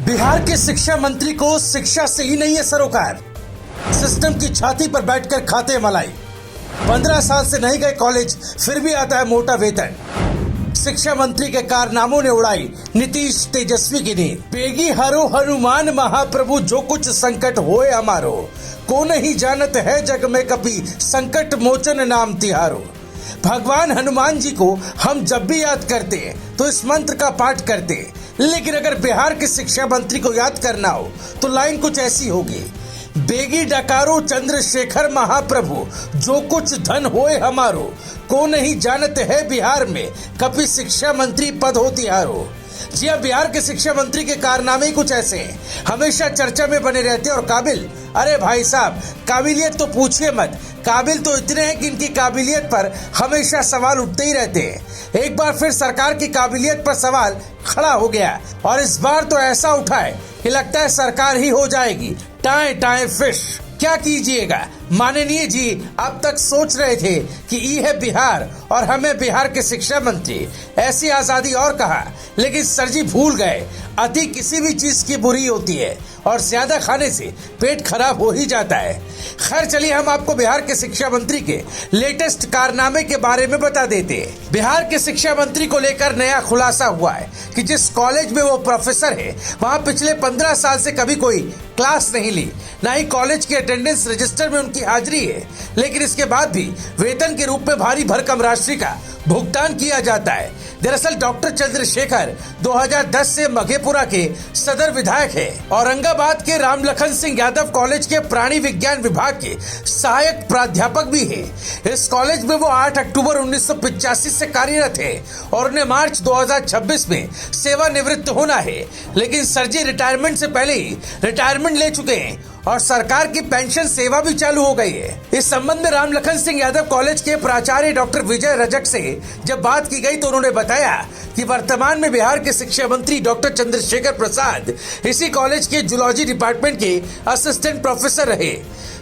बिहार के शिक्षा मंत्री को शिक्षा से ही नहीं है सरोकार। सिस्टम की छाती पर बैठकर खाते मलाई। 15 साल से नहीं गए कॉलेज, फिर भी आता है मोटा वेतन। शिक्षा मंत्री के कारनामों ने उड़ाई नीतीश तेजस्वी की नींद। बेगी हरो हनुमान महाप्रभु, जो कुछ संकट होए हमारो, को नहीं जानत है जग में कभी, संकट मोचन नाम तिहारो। भगवान हनुमान जी को हम जब भी याद करते हैं तो इस मंत्र का पाठ करते हैं, लेकिन अगर बिहार के शिक्षा मंत्री को याद करना हो तो लाइन कुछ ऐसी होगी। बेगी डकारो चंद्रशेखर महाप्रभु, जो कुछ धन होए हमारो, को नहीं जानते है बिहार में कभी शिक्षा मंत्री पद हो तिहारो। जी हाँ, बिहार के शिक्षा मंत्री के कारनामे ही कुछ ऐसे हैं, हमेशा चर्चा में बने रहते हैं। और काबिल, अरे भाई साहब, काबिलियत तो पूछिए मत। काबिल तो इतने हैं कि इनकी काबिलियत पर हमेशा सवाल उठते ही रहते हैं। एक बार फिर सरकार की काबिलियत पर सवाल खड़ा हो गया और इस बार तो ऐसा उठा है कि लगता है सरकार ही हो जाएगी टाए टाए फिश। क्या कीजिएगा, माननीय जी अब तक सोच रहे थे कि ये है बिहार और हमें बिहार के शिक्षा मंत्री, ऐसी आजादी और कहा, लेकिन सर जी भूल गए अति किसी भी चीज की बुरी होती है और ज्यादा खाने से पेट खराब हो ही जाता है। खैर चलिए, हम आपको बिहार के शिक्षा मंत्री के लेटेस्ट कारनामे के बारे में बता देते हैं। बिहार के शिक्षा मंत्री को लेकर नया खुलासा हुआ है कि जिस कॉलेज में वो प्रोफेसर है वहाँ पिछले 15 साल से कभी कोई क्लास नहीं ली, न ही कॉलेज के अटेंडेंस रजिस्टर में उनकी हाजिरी है, लेकिन इसके बाद भी वेतन के रूप में भारी भरकम राशि का भुगतान किया जाता है। दरअसल डॉक्टर चंद्रशेखर 2010 से मघेपुरा के सदर विधायक है। औरंगाबाद के रामलखन सिंह यादव कॉलेज के प्राणी विज्ञान विभाग के सहायक प्राध्यापक भी है। इस कॉलेज में वो 8 अक्टूबर 1985 से कार्यरत है और उन्हें मार्च 2026 में सेवानिवृत्त होना है, लेकिन सर जी रिटायरमेंट से पहले ही रिटायरमेंट ले चुके हैं और सरकार की पेंशन सेवा भी चालू हो गई है। इस संबंध में रामलखन सिंह यादव कॉलेज के प्राचार्य डॉक्टर विजय रजक से जब बात की गई तो उन्होंने बताया कि वर्तमान में बिहार के शिक्षा मंत्री डॉक्टर चंद्रशेखर प्रसाद इसी कॉलेज के जूलॉजी डिपार्टमेंट के असिस्टेंट प्रोफेसर रहे।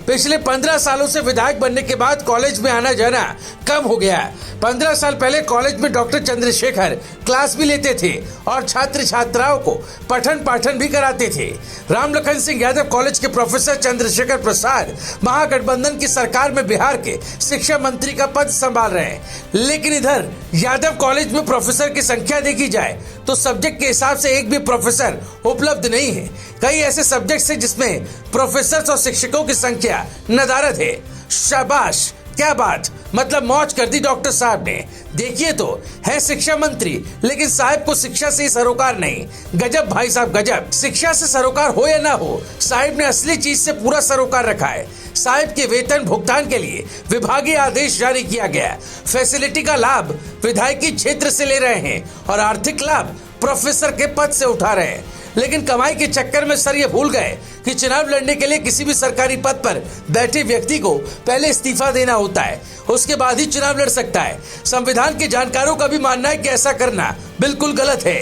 पिछले 15 सालों से विधायक बनने के बाद कॉलेज में आना जाना कम हो गया। 15 साल पहले कॉलेज में डॉक्टर चंद्रशेखर क्लास भी लेते थे और छात्र छात्राओं को पठन पाठन भी कराते थे। रामलखन सिंह यादव कॉलेज के प्रोफेसर चंद्रशेखर प्रसाद महागठबंधन की सरकार में बिहार के शिक्षा मंत्री का पद संभाल रहे हैं, लेकिन इधर यादव कॉलेज में प्रोफेसर की संख्या देखी जाए तो सब्जेक्ट के हिसाब से एक भी प्रोफेसर उपलब्ध नहीं है। कई ऐसे सब्जेक्ट्स हैं जिसमें प्रोफेसर और शिक्षकों की संख्या नदारद है। शाबाश, क्या बात, मतलब मौज कर दी डॉक्टर साहब ने। देखिए तो है शिक्षा मंत्री, लेकिन साहब को शिक्षा से सरोकार नहीं। गजब भाई साहब गजब। शिक्षा से सरोकार हो या ना हो, साहब ने असली चीज से पूरा सरोकार रखा है। साहब के वेतन भुगतान के लिए विभागीय आदेश जारी किया गया। फैसिलिटी का लाभ विधायकी क्षेत्र से ले रहे हैं और आर्थिक लाभ प्रोफेसर के पद से उठा रहे हैं, लेकिन कमाई के चक्कर में सर ये भूल गए कि चुनाव लड़ने के लिए किसी भी सरकारी पद पर बैठे व्यक्ति को पहले इस्तीफा देना होता है, उसके बाद ही चुनाव लड़ सकता है। संविधान के जानकारों का भी मानना है कि ऐसा करना बिल्कुल गलत है।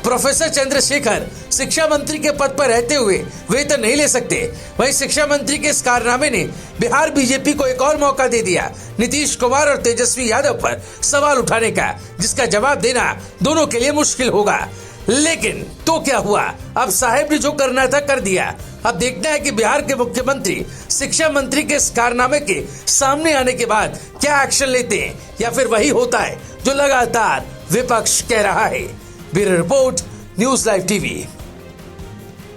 प्रोफेसर चंद्रशेखर शिक्षा मंत्री के पद पर रहते हुए वेतन नहीं ले सकते। वहीं शिक्षा मंत्री के इस कारनामे ने बिहार बीजेपी को एक और मौका दे दिया नीतीश कुमार और तेजस्वी यादव पर सवाल उठाने का, जिसका जवाब देना दोनों के लिए मुश्किल होगा। लेकिन तो क्या हुआ, अब साहब ने जो करना था कर दिया। अब देखना है कि बिहार के मुख्यमंत्री शिक्षा मंत्री के इस कारनामे के सामने आने के बाद क्या एक्शन लेते हैं, या फिर वही होता है जो लगातार विपक्ष कह रहा है। Bureau report, news live TV.